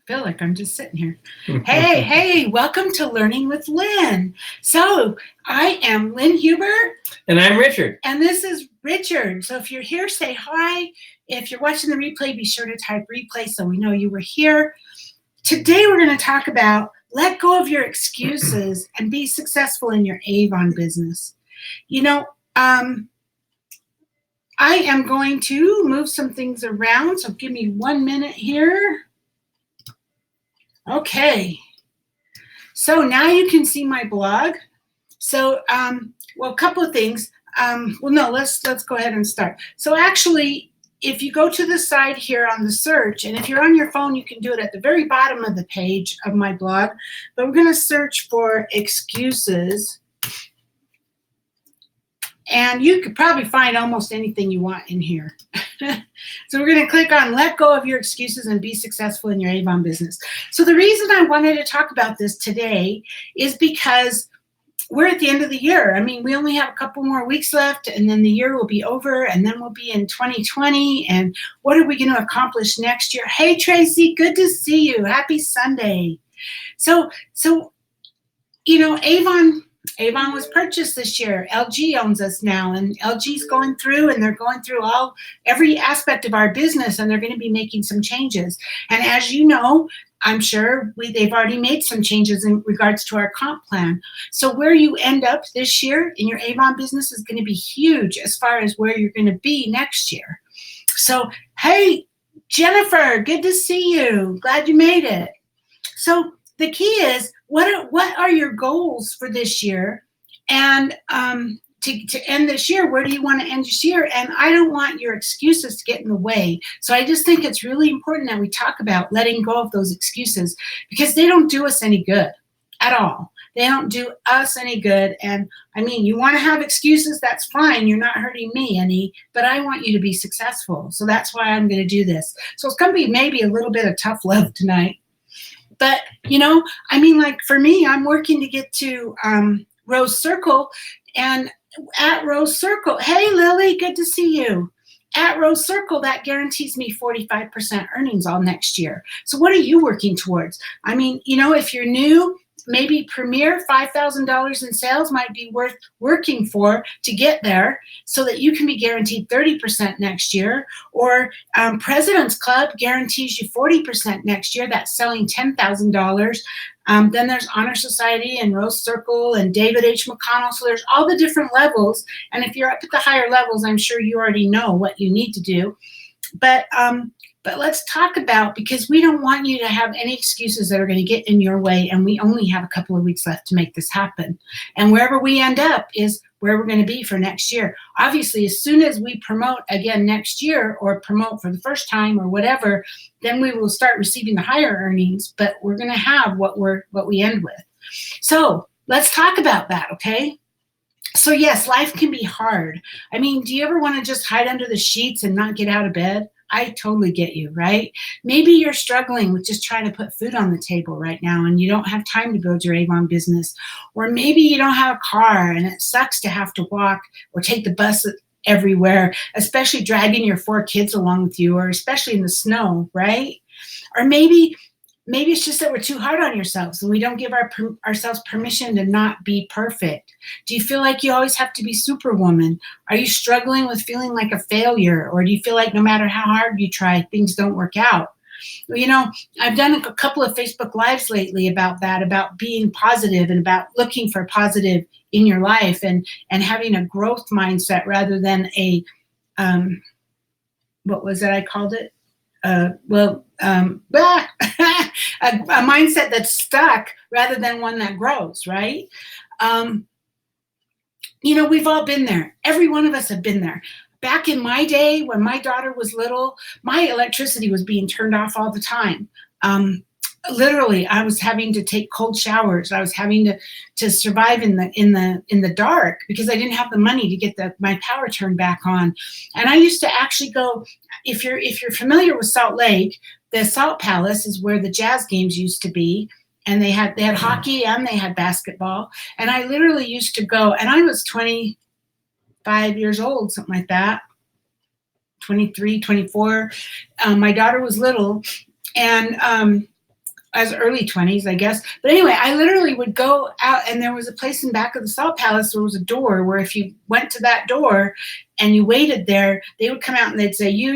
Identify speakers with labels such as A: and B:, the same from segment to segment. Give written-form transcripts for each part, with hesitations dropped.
A: Feel like I'm just sitting here. Hey, welcome to Learning with Lynn. So I am Lynn Huber.
B: And I'm Richard.
A: And this is Richard. So if you're here, say hi. If you're watching the replay, be sure to type replay so we know you were here. Today we're going to talk about let go of your excuses and be successful in your Avon business. You know, I am going to move some things around. So give me 1 minute here. Okay, so now you can see my blog. So, well, a couple of things. Let's go ahead and start. So actually, if you go to the side here on the search, and if you're on your phone, you can do it at the very bottom of the page of my blog, but we're going to search for excuses. And you could probably find almost anything you want in here. So we're going to click on let go of your excuses and be successful in your Avon business. So the reason I wanted to talk about this today is because we're at the end of the year. I mean, we only have a couple more weeks left and then the year will be over and then we'll be in 2020. And what are we going to accomplish next year? Hey, Tracy, good to see you. Happy Sunday. So you know, Avon was purchased this year. LG owns us now, and LG's going through, and they're going through every aspect of our business, and they're going to be making some changes. And as you know, I'm sure they've already made some changes in regards to our comp plan. So where you end up this year in your Avon business is going to be huge as far as where you're going to be next year. So, hey, Jennifer, good to see you. Glad you made it. So the key is, what are your goals for this year? And to end this year, where do you want to end this year? And I don't want your excuses to get in the way. So I just think it's really important that we talk about letting go of those excuses because they don't do us any good at all. They don't do us any good. And I mean, you want to have excuses, that's fine. You're not hurting me any, but I want you to be successful. So that's why I'm going to do this. So it's going to be maybe a little bit of tough love tonight. But, you know, I mean, like for me, I'm working to get to Rose Circle. And at Rose Circle, hey, Lily, good to see you. At Rose Circle, that guarantees me 45% earnings all next year. So what are you working towards? I mean, you know, if you're new, maybe Premier, $5,000 in sales might be worth working for to get there so that you can be guaranteed 30% next year. Or President's Club guarantees you 40% next year. That's selling $10,000. Then there's Honor Society and Rose Circle and David H. McConnell. So there's all the different levels. And if you're up at the higher levels, I'm sure you already know what you need to do. But let's talk about, because we don't want you to have any excuses that are going to get in your way, and we only have a couple of weeks left to make this happen. And wherever we end up is where we're going to be for next year. Obviously, as soon as we promote again next year or promote for the first time or whatever, then we will start receiving the higher earnings, but we're going to have what we end with. So let's talk about that, okay? So yes, life can be hard. I mean, do you ever want to just hide under the sheets and not get out of bed? I totally get you, right? Maybe you're struggling with just trying to put food on the table right now and you don't have time to build your Avon business. Or maybe you don't have a car and it sucks to have to walk or take the bus everywhere, especially dragging your 4 kids along with you, or especially in the snow, right? Or maybe it's just that we're too hard on ourselves and we don't give ourselves permission to not be perfect. Do you feel like you always have to be Superwoman? Are you struggling with feeling like a failure? Or do you feel like no matter how hard you try, things don't work out? You know, I've done a couple of Facebook Lives lately about that, about being positive and about looking for positive in your life and having a growth mindset rather than a, what was it I called it? A mindset that's stuck rather than one that grows, right? You know, we've all been there. Every one of us have been there. Back in my day, when my daughter was little, my electricity was being turned off all the time. Literally, I was having to take cold showers. I was having to survive in the dark because I didn't have the money to get my power turned back on. And I used to actually go. If you're familiar with Salt Lake, the Salt Palace is where the Jazz games used to be, and they had hockey and they had basketball. And I literally used to go, and I was 25 years old, something like that, 23, 24. My daughter was little, and as early 20s, I guess. But anyway, I literally would go out, and there was a place in back of the Salt Palace. There was a door where if you went to that door and you waited there, they would come out and they'd say, you,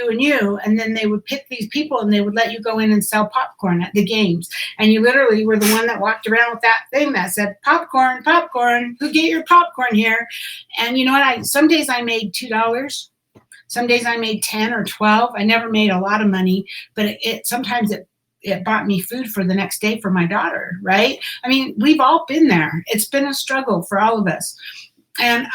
A: and you. And then they would pick these people and they would let you go in and sell popcorn at the games. And you literally were the one that walked around with that thing that said, popcorn, popcorn, who get your popcorn here? And you know what? Some days I made $2. Some days I made 10 or 12. I never made a lot of money, but sometimes it bought me food for the next day for my daughter, right? I mean, we've all been there. It's been a struggle for all of us. And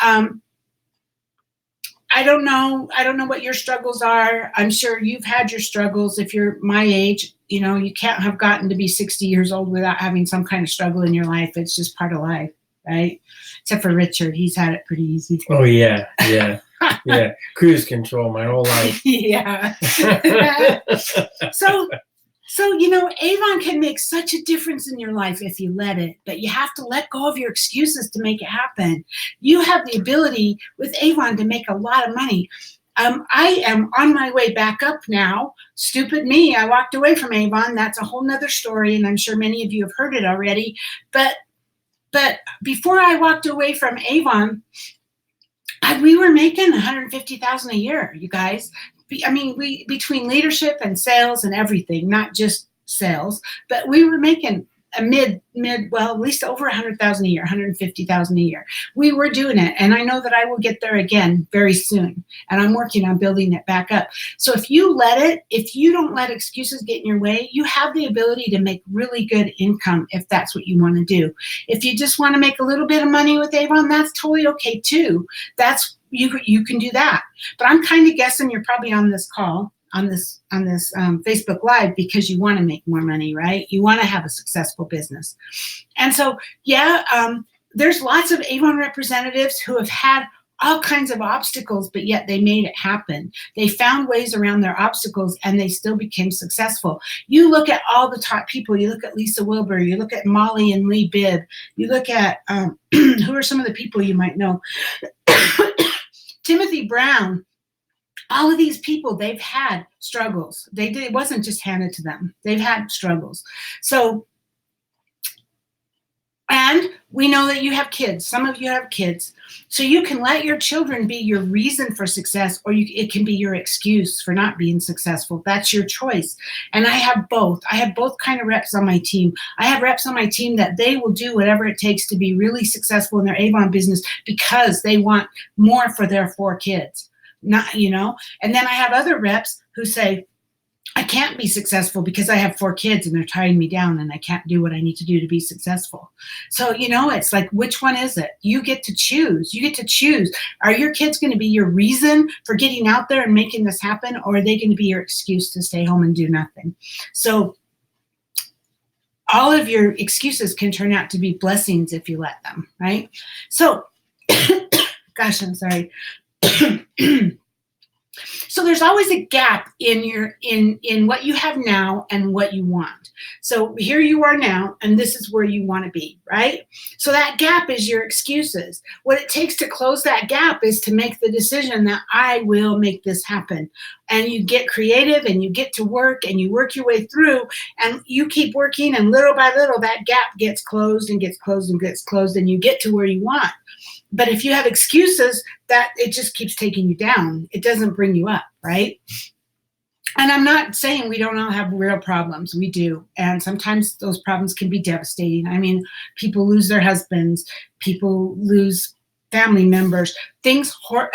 A: I don't know what your struggles are. I'm sure you've had your struggles. If you're my age, you can't have gotten to be 60 years old without having some kind of struggle in your life. It's just part of life, right? Except for Richard. He's had it pretty easy.
B: Oh, yeah. Yeah. Cruise control my whole life.
A: Yeah. So, Avon can make such a difference in your life if you let it, but you have to let go of your excuses to make it happen. You have the ability with Avon to make a lot of money. I am on my way back up now. Stupid me. I walked away from Avon. That's a whole nother story, and I'm sure many of you have heard it already. But before I walked away from Avon, we were making $150,000 a year, you guys. I mean, we between leadership and sales and everything, not just sales, but we were making a at least over $100,000 a year, $150,000 a year. We were doing it, and I know that I will get there again very soon, and I'm working on building it back up. So if you don't let excuses get in your way, you have the ability to make really good income if that's what you want to do. If you just want to make a little bit of money with Avon, that's totally okay too. You can do that. But I'm kind of guessing you're probably on this call, on this Facebook Live, because you want to make more money, right? You want to have a successful business. And so, there's lots of Avon representatives who have had all kinds of obstacles, but yet they made it happen. They found ways around their obstacles and they still became successful. You look at all the top people. You look at Lisa Wilbur. You look at Molly and Lee Bibb. You look at who are some of the people you might know? Timothy Brown. All of these people, they've had struggles. It wasn't just handed to them. They've had struggles. So, and we know that you have kids. Some of you have kids. So you can let your children be your reason for success, or it can be your excuse for not being successful. That's your choice. And I have both. I have both kind of reps on my team. I have reps on my team that they will do whatever it takes to be really successful in their Avon business because they want more for their 4 kids. And then I have other reps who say, I can't be successful because I have 4 kids and they're tying me down and I can't do what I need to do to be successful. So, it's like, which one is it? You get to choose. Are your kids going to be your reason for getting out there and making this happen? Or are they going to be your excuse to stay home and do nothing? So all of your excuses can turn out to be blessings if you let them, right? So, gosh, I'm sorry. So there's always a gap in what you have now and what you want. So here you are now, and this is where you want to be, right? So that gap is your excuses. What it takes to close that gap is to make the decision that I will make this happen. And you get creative and you get to work and you work your way through and you keep working, and little by little that gap gets closed and gets closed and gets closed, and you get to where you want. But if you have excuses, that it just keeps taking you down. It doesn't bring you up, right? And I'm not saying we don't all have real problems. We do. And sometimes those problems can be devastating. I mean, people lose their husbands. People lose family members.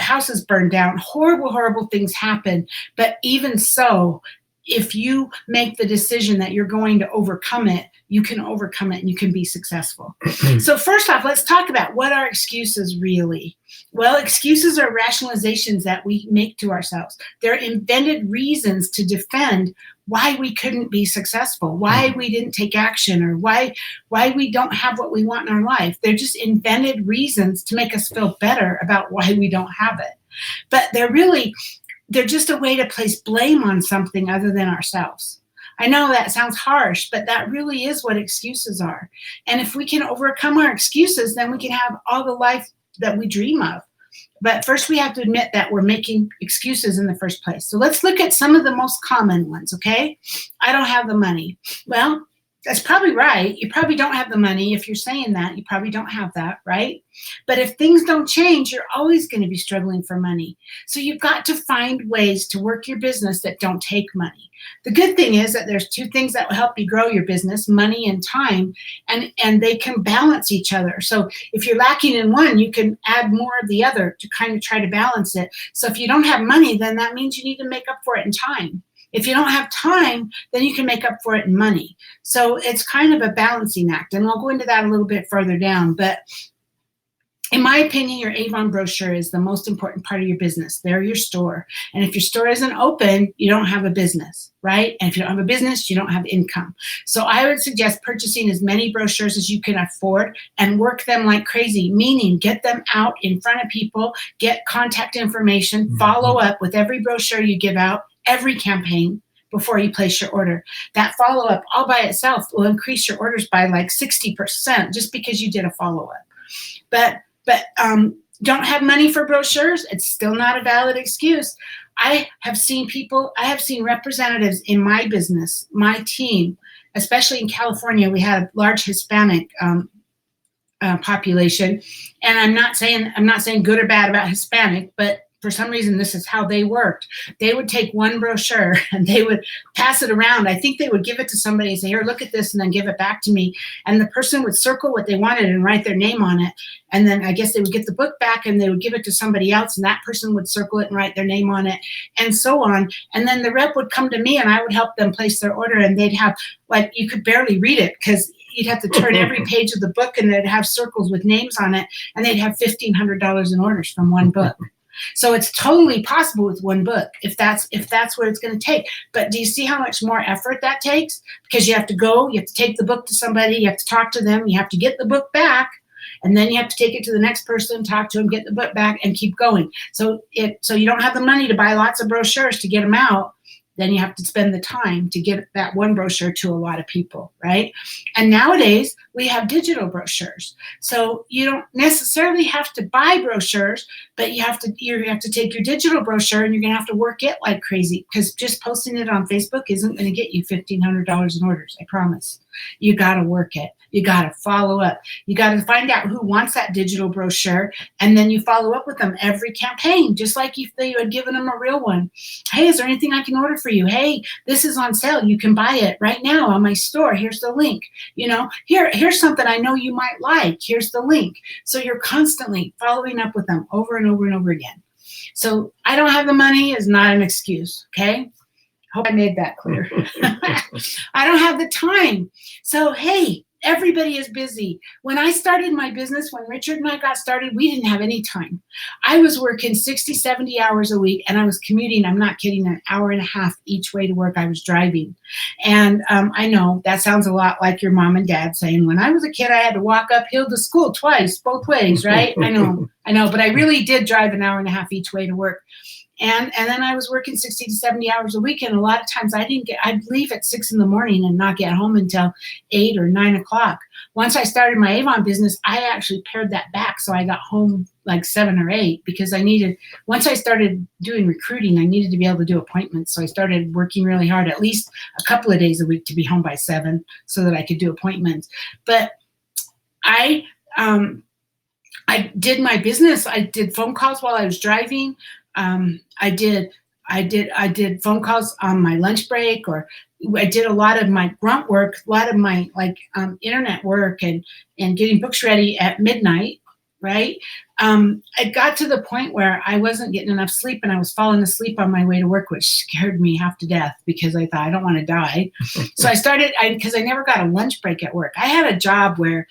A: Houses burn down. Horrible, horrible things happen. But even so, if you make the decision that you're going to overcome it, you can overcome it and you can be successful. So first off, let's talk about what are excuses really. Well, excuses are rationalizations that we make to ourselves. They're invented reasons to defend why we couldn't be successful, why we didn't take action, or why we don't have what we want in our life. They're just invented reasons to make us feel better about why we don't have it. But they're just a way to place blame on something other than ourselves. I know that sounds harsh, but that really is what excuses are. And if we can overcome our excuses, then we can have all the life that we dream of. But first we have to admit that we're making excuses in the first place. So let's look at some of the most common ones, okay? I don't have the money. Well, That's probably right. You probably don't have the money. If you're saying that, you probably don't have that, right? But if things don't change, you're always going to be struggling for money. So you've got to find ways to work your business that don't take money. The good thing is that there's two things that will help you grow your business, money and time, and they can balance each other. So if you're lacking in one, you can add more of the other to kind of try to balance it. So if you don't have money, then that means you need to make up for it in time. If you don't have time, then you can make up for it in money. So it's kind of a balancing act. And I'll go into that a little bit further down. But in my opinion, your Avon brochure is the most important part of your business. They're your store. And if your store isn't open, you don't have a business, right? And if you don't have a business, you don't have income. So I would suggest purchasing as many brochures as you can afford and work them like crazy, meaning get them out in front of people, get contact information, follow up with every brochure you give out, every campaign before you place your order. That follow-up all by itself will increase your orders by like 60% just because you did a follow-up. But don't have money for brochures, it's still not a valid excuse. I have seen representatives in my business, my team, especially in California. We had a large Hispanic population, and I'm not saying good or bad about Hispanic, but for some reason, this is how they worked. They would take one brochure and they would pass it around. I think they would give it to somebody and say, here, look at this, and then give it back to me. And the person would circle what they wanted and write their name on it. And then I guess they would get the book back and they would give it to somebody else, and that person would circle it and write their name on it, and so on. And then the rep would come to me and I would help them place their order, and they'd have, like, you could barely read it because you'd have to turn every page of the book and they'd have circles with names on it, and they'd have $1,500 in orders from one book. So it's totally possible with one book if that's what it's going to take. But do you see how much more effort that takes? Because you have to go, you have to take the book to somebody, you have to talk to them, you have to get the book back, and then you have to take it to the next person, talk to them, get the book back, and keep going. So you don't have the money to buy lots of brochures to get them out. Then you have to spend the time to get that one brochure to a lot of people, right? And nowadays, we have digital brochures. So you don't necessarily have to buy brochures, but you have to take your digital brochure and you're going to have to work it like crazy, because just posting it on Facebook isn't going to get you $1,500 in orders, I promise. You got to work it. You got to follow up. You got to find out who wants that digital brochure, and then you follow up with them every campaign, just like if you had given them a real one. Hey, is there anything I can order for you? Hey, this is on sale. You can buy it right now on my store. Here's the link. Here's something I know you might like. Here's the link. So you're constantly following up with them over and over and over again. So I don't have the money is not an excuse, okay? Hope I made that clear. I don't have the time. So, hey, everybody is busy. When I started my business, when Richard and I got started, we didn't have any time. I was working 60, 70 hours a week, and I was commuting, I'm not kidding, an hour and a half each way to work. I was driving. And I know that sounds a lot like your mom and dad saying, when I was a kid, I had to walk uphill to school twice, both ways, right? I know, but I really did drive an hour and a half each way to work. And then I was working 60 to 70 hours a week. And a lot of times I'd leave at 6 in the morning and not get home until 8 or 9 o'clock. Once I started my Avon business, I actually pared that back. So I got home like 7 or 8 because once I started doing recruiting, I needed to be able to do appointments. So I started working really hard, at least a couple of days a week, to be home by 7 so that I could do appointments. But I did my business. I did phone calls while I was driving. I did phone calls on my lunch break, or I did a lot of my grunt work, a lot of my internet work and getting books ready at midnight, right? It got to the point where I wasn't getting enough sleep and I was falling asleep on my way to work, which scared me half to death because I thought I don't want to die. So because I never got a lunch break at work. I had a job where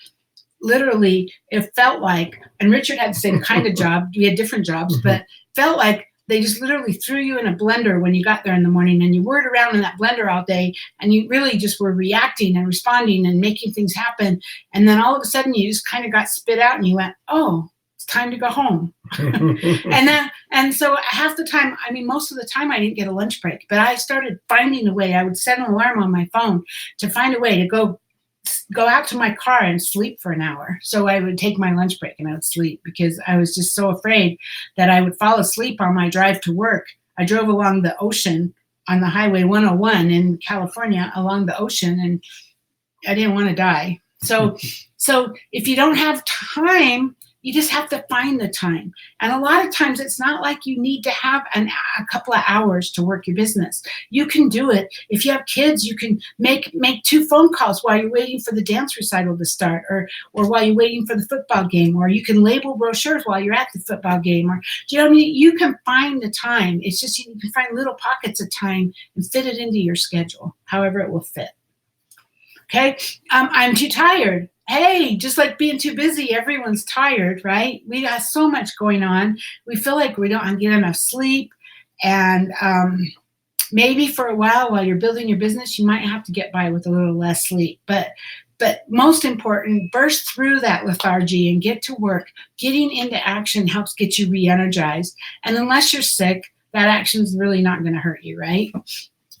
A: literally it felt like, and Richard had the same kind of job, we had different jobs, but felt like they just literally threw you in a blender when you got there in the morning, and you whirred around in that blender all day, and you really just were reacting and responding and making things happen. And then all of a sudden you just kind of got spit out and you went, oh, it's time to go home. and so half the time, most of the time I didn't get a lunch break, but I started finding a way. I would set an alarm on my phone to find a way to go out to my car and sleep for an hour. So I would take my lunch break and I would sleep because I was just so afraid that I would fall asleep on my drive to work. I drove along the ocean on the Highway 101 in California, along the ocean, and I didn't want to die. So if you don't have time, you just have to find the time. And a lot of times it's not like you need to have a couple of hours to work your business. You can do it. If you have kids, you can make 2 phone calls while you're waiting for the dance recital to start, or while you're waiting for the football game, or you can label brochures while you're at the football game. Or, do you know what I mean? You can find the time. It's just you can find little pockets of time and fit it into your schedule, however it will fit. Okay, I'm too tired. Hey, just like being too busy, everyone's tired, right? We got so much going on. We feel like we don't get enough sleep. And maybe for a while you're building your business, you might have to get by with a little less sleep. But most important, burst through that lethargy and get to work. Getting into action helps get you re-energized. And unless you're sick, that action's really not going to hurt you, right?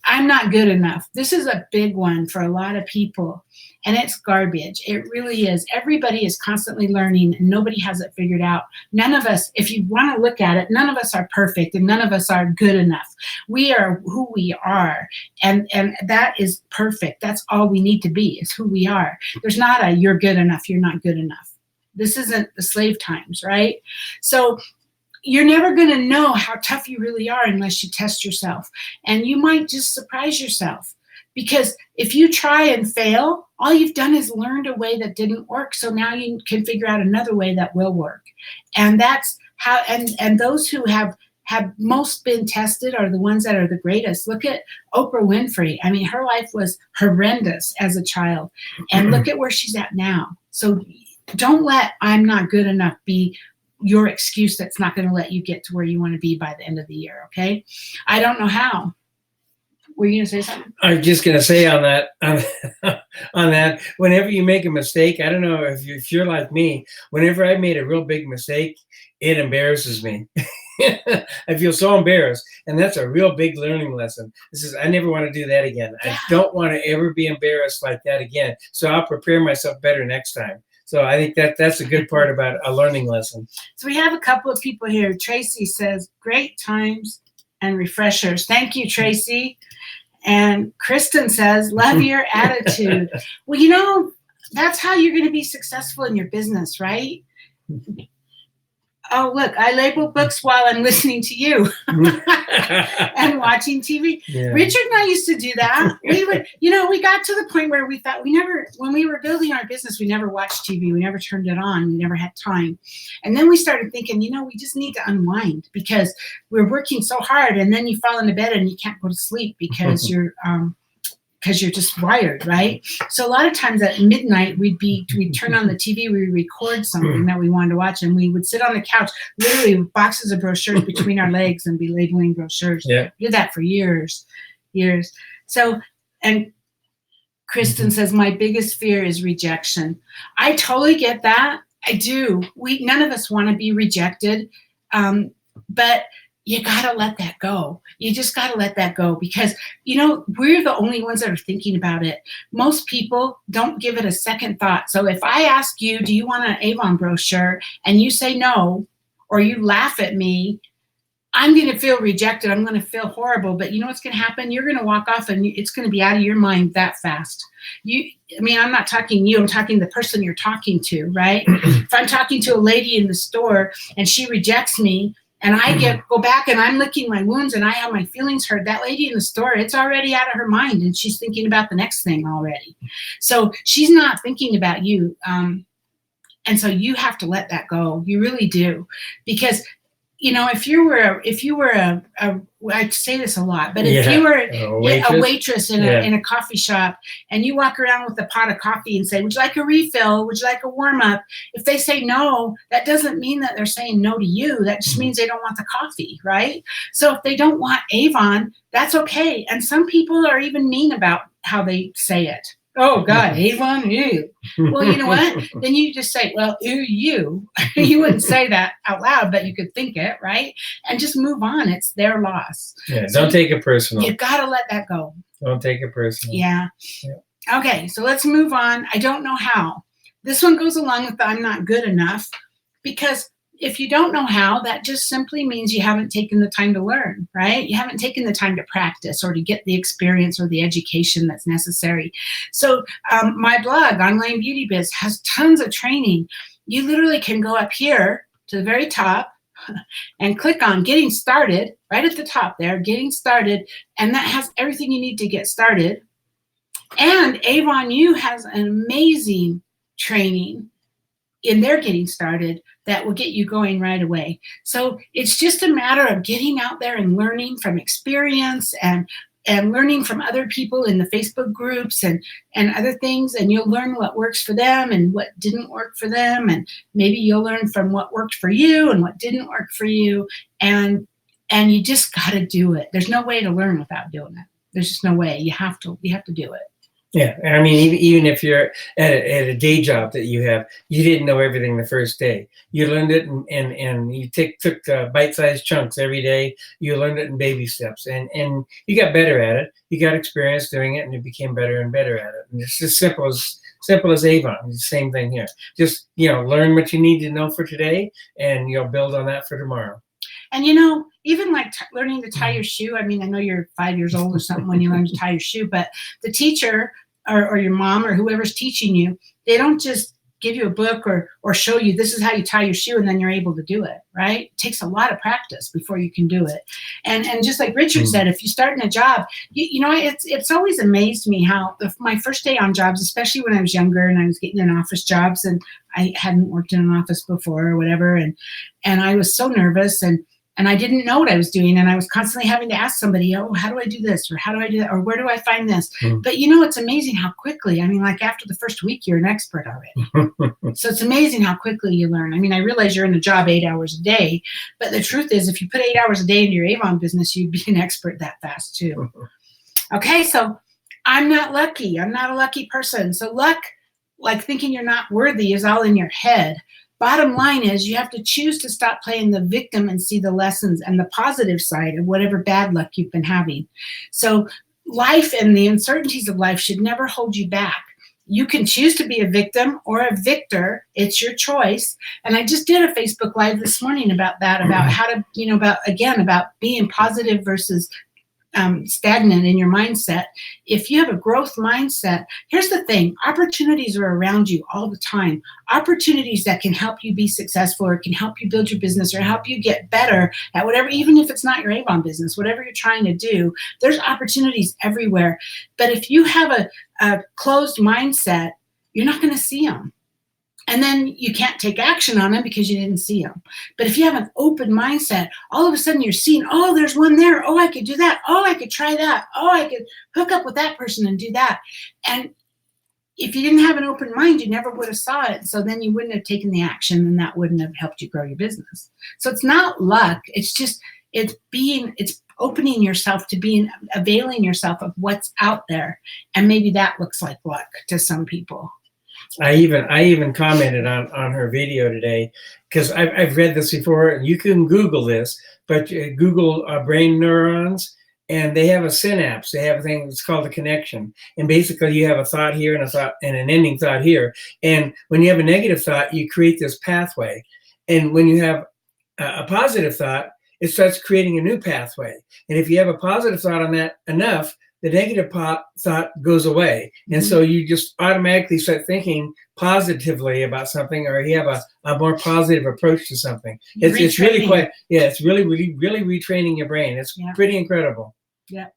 A: I'm not good enough. This is a big one for a lot of people, and it's garbage. It really is. Everybody is constantly learning, and nobody has it figured out. None of us, if you want to look at it, none of us are perfect, and none of us are good enough. We are who we are, and that is perfect. That's all we need to be, is who we are. There's not a you're good enough, you're not good enough. This isn't the slave times, right? So you're never going to know how tough you really are unless you test yourself. And you might just surprise yourself, because if you try and fail, all you've done is learned a way that didn't work. So now you can figure out another way that will work. And that's how, and those who have most been tested are the ones that are the greatest. Look at Oprah Winfrey. I mean, her life was horrendous as a child, and look at where she's at now. So don't let I'm not good enough be your excuse that's not going to let you get to where you want to be by the end of the year. Okay. I don't know how. Were you going to say something?
B: I'm just going to say on that, whenever you make a mistake, I don't know if you're like me, whenever I made a real big mistake, it embarrasses me. I feel so embarrassed. And that's a real big learning lesson. I never want to do that again. I don't want to ever be embarrassed like that again. So I'll prepare myself better next time. So I think that's a good part about a learning lesson.
A: So we have a couple of people here. Tracy says, great times and refreshers. Thank you, Tracy. And Kristen says, love your attitude. Well, you know, that's how you're going to be successful in your business, right? Oh, look, I label books while I'm listening to you and watching TV. Yeah. Richard and I used to do that. We would, we got to the point where we thought when we were building our business, we never watched TV. We never turned it on. We never had time. And then we started thinking, we just need to unwind, because we're working so hard. And then you fall into bed and you can't go to sleep because you're just wired, right? So a lot of times at midnight, we'd turn on the TV, we record something that we wanted to watch, and we would sit on the couch, literally with boxes of brochures between our legs and be labeling brochures. Yeah. We did that for years. So, and Kristen says, my biggest fear is rejection. I totally get that. I do. None of us want to be rejected, but you got to let that go. You just got to let that go, because, we're the only ones that are thinking about it. Most people don't give it a second thought. So if I ask you, do you want an Avon brochure, and you say no, or you laugh at me, I'm going to feel rejected. I'm going to feel horrible. But you know what's going to happen? You're going to walk off, and it's going to be out of your mind that fast. I'm not talking you. I'm talking the person you're talking to, right? If I'm talking to a lady in the store and she rejects me, and I go back and I'm licking my wounds and I have my feelings hurt, that lady in the store, it's already out of her mind, and she's thinking about the next thing already. So she's not thinking about you. And so you have to let that go. You really do. Because, if you were a I say this a lot, but if you were a waitress in a coffee shop, and you walk around with a pot of coffee and say, would you like a refill? Would you like a warm up? If they say no, that doesn't mean that they're saying no to you. That just means they don't want the coffee, right? So if they don't want Avon, that's okay. And some people are even mean about how they say it. Oh, God, Avon, you. Well, you know what? Then you just say, well, you. You wouldn't say that out loud, but you could think it, right? And just move on. It's their loss.
B: Yeah, so don't take it personal.
A: You got to let that go.
B: Don't take it personal.
A: Yeah. Okay, so let's move on. I don't know how. This one goes along with the I'm not good enough, because if you don't know how, that just simply means you haven't taken the time to learn, right? You haven't taken the time to practice or to get the experience or the education that's necessary. So my blog, Online Beauty Biz, has tons of training. You literally can go up here to the very top and click on Getting Started, right at the top there, Getting Started, and that has everything you need to get started. And Avon U has an amazing training in their Getting Started that will get you going right away. So it's just a matter of getting out there and learning from experience and learning from other people in the Facebook groups and other things, and you'll learn what works for them and what didn't work for them, and maybe you'll learn from what worked for you and what didn't work for you, and you just got to do it. There's no way to learn without doing it. There's just no way. You have to do it.
B: Yeah, I mean, even if you're at a day job that you have, you didn't know everything the first day. You learned it, and you took bite-sized chunks every day. You learned it in baby steps, and you got better at it. You got experience doing it, and you became better and better at it. And it's as simple as Avon. It's the same thing here. Just learn what you need to know for today, and build on that for tomorrow.
A: And even like learning to tie your shoe. I mean, I know you're 5 years old or something when you learn to tie your shoe, but the teacher or your mom or whoever's teaching you, they don't just give you a book or show you this is how you tie your shoe and then you're able to do it, right? It takes a lot of practice before you can do it. And just like Richard said, if you start in a job, it's always amazed me how my first day on jobs, especially when I was younger and I was getting in office jobs and I hadn't worked in an office before or whatever, and I was so nervous and I didn't know what I was doing. And I was constantly having to ask somebody, oh, how do I do this? Or how do I do that? Or where do I find this? But it's amazing how quickly, I mean, like after the first week, you're an expert already. So it's amazing how quickly you learn. I mean, I realize you're in the job 8 hours a day, but the truth is if you put 8 hours a day into your Avon business, you'd be an expert that fast too. Okay, so I'm not lucky. I'm not a lucky person. So luck, like thinking you're not worthy, is all in your head. Bottom line is you have to choose to stop playing the victim and see the lessons and the positive side of whatever bad luck you've been having. So life and the uncertainties of life should never hold you back. You can choose to be a victim or a victor. It's your choice. And I just did a Facebook Live this morning about that, about how to, about being positive versus stagnant in your mindset. If you have a growth mindset, here's the thing, opportunities are around you all the time. Opportunities that can help you be successful or can help you build your business or help you get better at whatever, even if it's not your Avon business, whatever you're trying to do, there's opportunities everywhere. But if you have a closed mindset, you're not going to see them. And then you can't take action on them because you didn't see them. But if you have an open mindset, all of a sudden you're seeing, oh, there's one there. Oh, I could do that. Oh, I could try that. Oh, I could hook up with that person and do that. And if you didn't have an open mind, you never would have saw it. So then you wouldn't have taken the action and that wouldn't have helped you grow your business. So it's not luck. It's just, it's opening yourself to availing yourself of what's out there. And maybe that looks like luck to some people.
B: I even commented on her video today because I've read this before, and you can Google this, but Google brain neurons, and they have a synapse. They have a thing that's called a connection, and basically you have a thought here and a thought and an ending thought here. And when you have a negative thought, you create this pathway, and when you have a positive thought, it starts creating a new pathway. And if you have a positive thought on that enough, the negative thought goes away. And so you just automatically start thinking positively about something, or you have a more positive approach to something. It's really it's really retraining your brain. It's pretty incredible.
A: Yeah.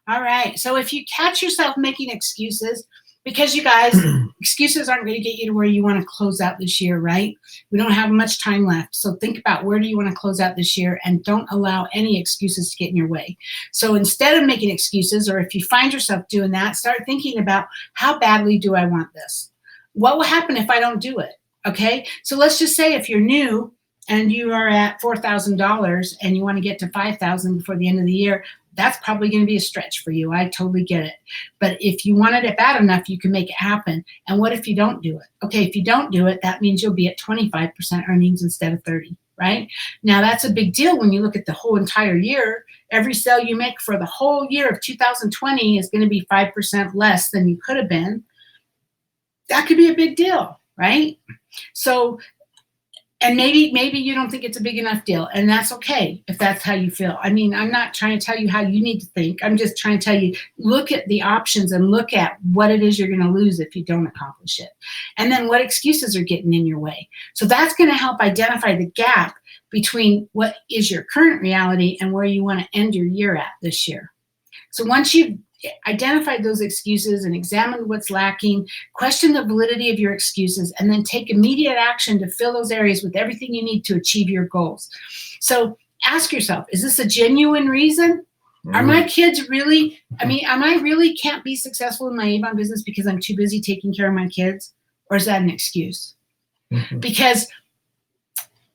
A: All right. So if you catch yourself making excuses, because you guys, excuses aren't going to get you to where you want to close out this year, right? We don't have much time left. So think about where do you want to close out this year, and don't allow any excuses to get in your way. So instead of making excuses, or if you find yourself doing that, start thinking about how badly do I want this? What will happen if I don't do it? Okay. So let's just say if you're new and you are at $4,000 and you want to get to $5,000 before the end of the year, that's probably going to be a stretch for you. I totally get it. But if you wanted it bad enough, you can make it happen. And what if you don't do it? Okay, if you don't do it, that means you'll be at 25% earnings instead of 30, right? Now, that's a big deal when you look at the whole entire year. Every sale you make for the whole year of 2020 is going to be 5% less than you could have been. That could be a big deal, right? So And maybe you don't think it's a big enough deal, and that's okay if that's how you feel. I mean, I'm not trying to tell you how you need to think. I'm just trying to tell you, look at the options and look at what it is you're going to lose if you don't accomplish it. And then what excuses are getting in your way. So that's going to help identify the gap between what is your current reality and where you want to end your year at this year. So once you've identified those excuses and examined what's lacking, question the validity of your excuses, and then take immediate action to fill those areas with everything you need to achieve your goals. So ask yourself, is this a genuine reason? Are my kids really, am I really can't be successful in my Avon business because I'm too busy taking care of my kids? Or is that an excuse? Because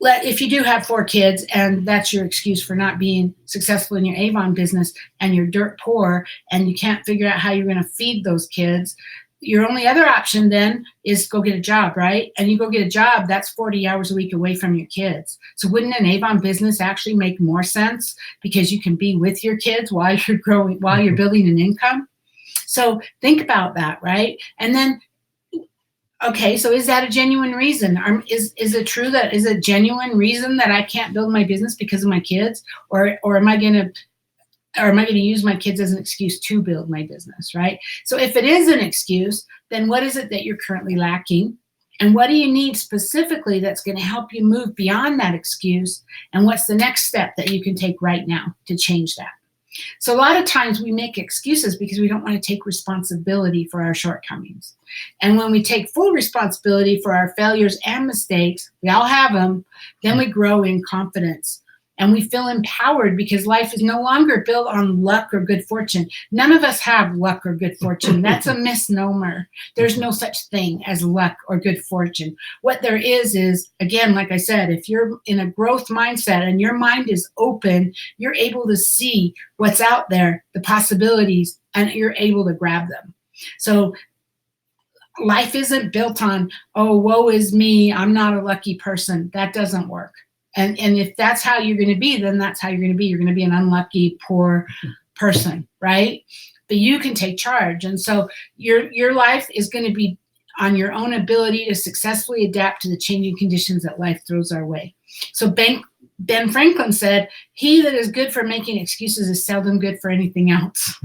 A: if you do have 4 kids and that's your excuse for not being successful in your Avon business and you're dirt poor and you can't figure out how you're going to feed those kids, your only other option then is go get a job, right? And you go get a job, that's 40 hours a week away from your kids. So wouldn't an Avon business actually make more sense because you can be with your kids while you're growing, while you're building an income? So think about that, right? And then okay, so is that a genuine reason? Is it true that is a genuine reason that I can't build my business because of my kids, or am I going to use my kids as an excuse to build my business, right? So if it is an excuse, then what is it that you're currently lacking, and what do you need specifically that's going to help you move beyond that excuse, and what's the next step that you can take right now to change that? So a lot of times we make excuses because we don't want to take responsibility for our shortcomings. And when we take full responsibility for our failures and mistakes, we all have them, then we grow in confidence. And we feel empowered because life is no longer built on luck or good fortune. None of us have luck or good fortune. That's a misnomer. There's no such thing as luck or good fortune. What there is, again, like I said, if you're in a growth mindset and your mind is open, you're able to see what's out there, the possibilities, and you're able to grab them. So life isn't built on, oh, woe is me, I'm not a lucky person. That doesn't work. And if that's how you're going to be, then that's how you're going to be. You're going to be an unlucky, poor person, right? But you can take charge. And so your life is going to be on your own ability to successfully adapt to the changing conditions that life throws our way. So Ben Franklin said, he that is good for making excuses is seldom good for anything else.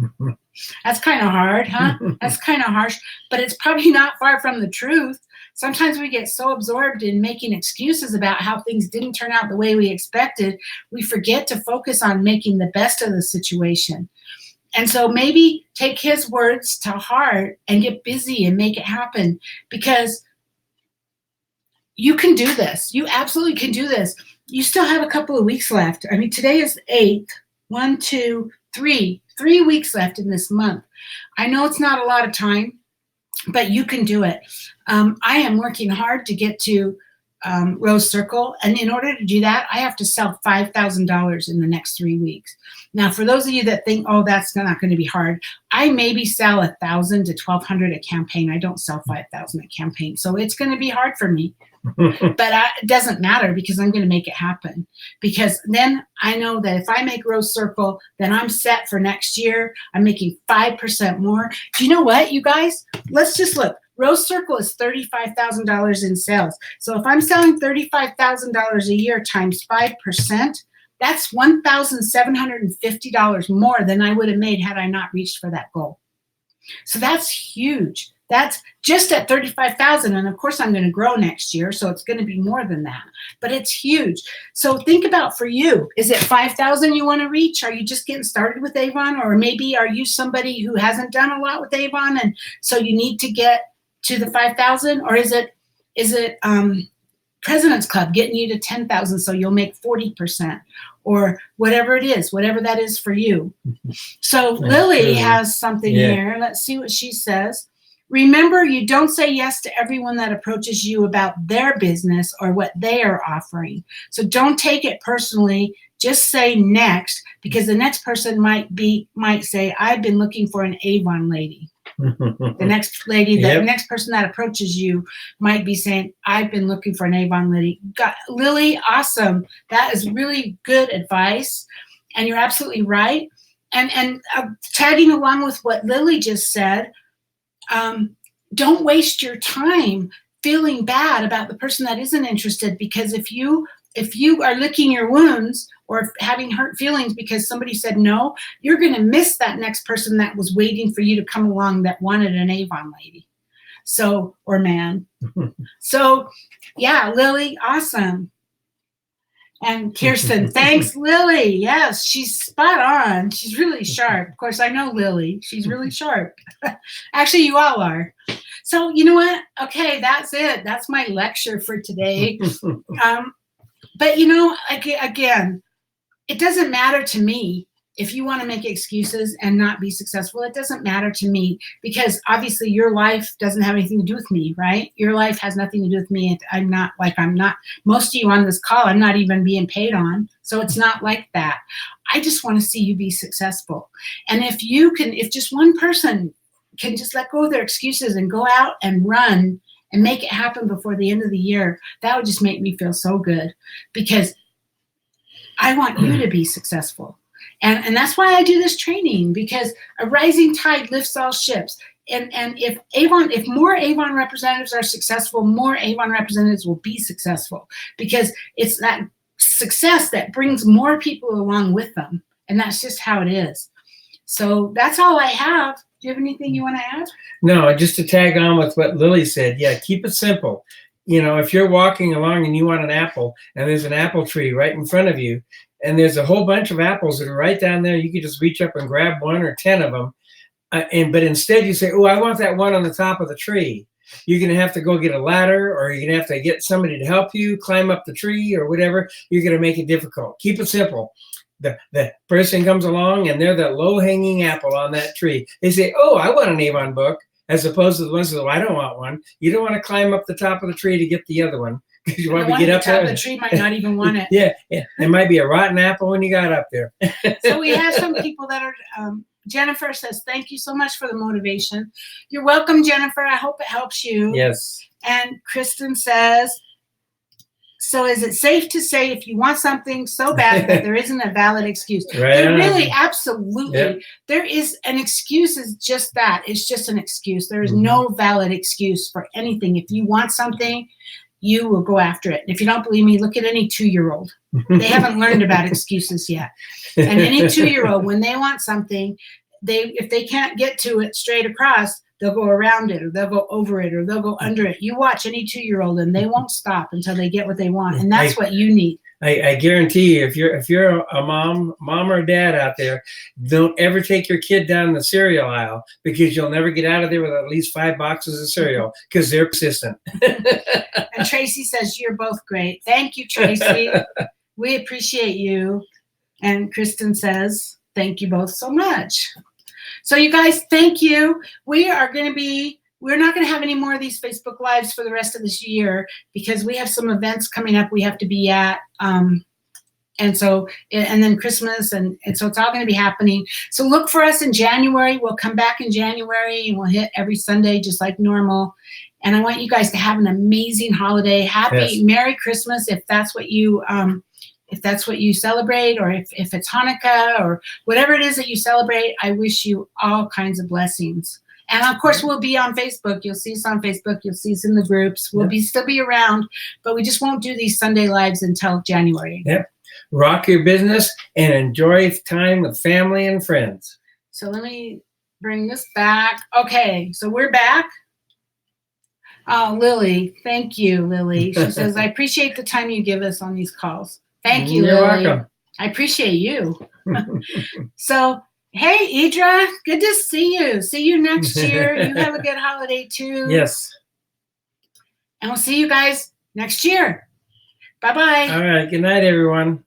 A: That's kind of hard, huh? That's kind of harsh, but it's probably not far from the truth. Sometimes we get so absorbed in making excuses about how things didn't turn out the way we expected, we forget to focus on making the best of the situation. And so maybe take his words to heart and get busy and make it happen, because you can do this. You absolutely can do this. You still have a couple of weeks left. I mean, today is 8th. 1, 2, 3. 3 weeks left in this month. I know it's not a lot of time, but you can do it. I am working hard to get to Rose Circle, and in order to do that, I have to sell $5,000 in the next 3 weeks. Now, for those of you that think, oh, that's not going to be hard, I maybe sell 1,000 to 1,200 a campaign. I don't sell 5,000 a campaign, so it's going to be hard for me. But it doesn't matter, because I'm going to make it happen. Because then I know that if I make Rose Circle, then I'm set for next year. I'm making 5% more. Do you know what, you guys? Let's just look. Rose Circle is $35,000 in sales. So if I'm selling $35,000 a year times 5%, that's $1,750 more than I would have made had I not reached for that goal. So that's huge. That's just at 35,000. And of course, I'm going to grow next year, so it's going to be more than that. But it's huge. So think about, for you, is it 5,000 you want to reach? Are you just getting started with Avon? Or maybe are you somebody who hasn't done a lot with Avon, and so you need to get to the 5,000? Or is it President's Club getting you to 10,000 so you'll make 40%? Or whatever it is, whatever that is for you. So Lily has something here. Let's see what she says. Remember, you don't say yes to everyone that approaches you about their business or what they are offering. So don't take it personally. Just say next, because the next person might say, I've been looking for an Avon lady. The next lady, the next person that approaches you might be saying, I've been looking for an Avon lady. Lily, awesome. That is really good advice. And you're absolutely right. And tagging along with what Lily just said, don't waste your time feeling bad about the person that isn't interested, because if you are licking your wounds or having hurt feelings because somebody said no, you're going to miss that next person that was waiting for you to come along that wanted an Avon lady. So, or man. So, yeah, Lily, awesome. And Kirsten, thanks, Lily. Yes, she's spot on. She's really sharp. Of course, I know Lily. She's really sharp. Actually, you all are. So, you know what? Okay, that's it. That's my lecture for today. But, you know, again, it doesn't matter to me if you want to make excuses and not be successful. It doesn't matter to me, because obviously your life doesn't have anything to do with me, right? Your life has nothing to do with me. I'm not, most of you on this call, I'm not even being paid on. So it's not like that. I just want to see you be successful. And if just one person can just let go of their excuses and go out and run and make it happen before the end of the year, that would just make me feel so good, because I want you to be successful. And that's why I do this training, because a rising tide lifts all ships. And if more Avon representatives are successful, more Avon representatives will be successful, because it's that success that brings more people along with them. And that's just how it is. So that's all I have. Do you have anything you want to add?
B: No, just to tag on with what Lily said. Yeah, keep it simple. You know, if you're walking along and you want an apple and there's an apple tree right in front of you, and there's a whole bunch of apples that are right down there, you can just reach up and grab 1 or 10 of them. But instead you say, oh, I want that one on the top of the tree. You're going to have to go get a ladder, or you're going to have to get somebody to help you climb up the tree or whatever. You're going to make it difficult. Keep it simple. The person comes along and they're the low-hanging apple on that tree. They say, oh, I want an Avon book, as opposed to the ones that, oh, I don't want one. You don't want to climb up the top of the tree to get the other one, because you want to get up there.
A: The tree might not even want it.
B: Yeah. There might be a rotten apple when you got up there.
A: So we have some people that are, Jennifer says, thank you so much for the motivation. You're welcome, Jennifer. I hope it helps you.
B: Yes.
A: And Kristen says, so is it safe to say if you want something so bad that there isn't a valid excuse?
B: Right.
A: There really, absolutely.
B: Yep.
A: There is an excuse, is just that. It's just an excuse. There is no valid excuse for anything. If you want something, you will go after it. And if you don't believe me, look at any 2-year-old. They haven't learned about excuses yet. And any 2-year-old, when they want something, if they can't get to it straight across, they'll go around it, or they'll go over it, or they'll go under it. You watch any 2-year-old and they won't stop until they get what they want. And that's what you need.
B: I guarantee you, if you're a mom or dad out there, don't ever take your kid down the cereal aisle, because you'll never get out of there with at least 5 boxes of cereal, because they're persistent.
A: And Tracy says, you're both great. Thank you, Tracy. We appreciate you. And Kristen says, thank you both so much. So you guys, thank you. We're not going to have any more of these Facebook Lives for the rest of this year, because we have some events coming up we have to be at. And then Christmas, and so it's all going to be happening. So look for us in January. We'll come back in January, and we'll hit every Sunday just like normal. And I want you guys to have an amazing holiday. Merry Christmas, if that's what you celebrate, or if it's Hanukkah or whatever it is that you celebrate. I wish you all kinds of blessings. And of course, we'll be on Facebook. You'll see us on Facebook. You'll see us in the groups. We'll still be around, but we just won't do these Sunday Lives until January.
B: Yep. Rock your business and enjoy time with family and friends.
A: So let me bring this back. Okay, so we're back. Oh, Lily, thank you, Lily. She says, I appreciate the time you give us on these calls. Thank you,
B: You're
A: Lily.
B: welcome.
A: I appreciate you. So, hey, Idra, good to see you. See you next year. You have a good holiday, too.
B: Yes.
A: And we'll see you guys next year. Bye-bye.
B: All right. Good night, everyone.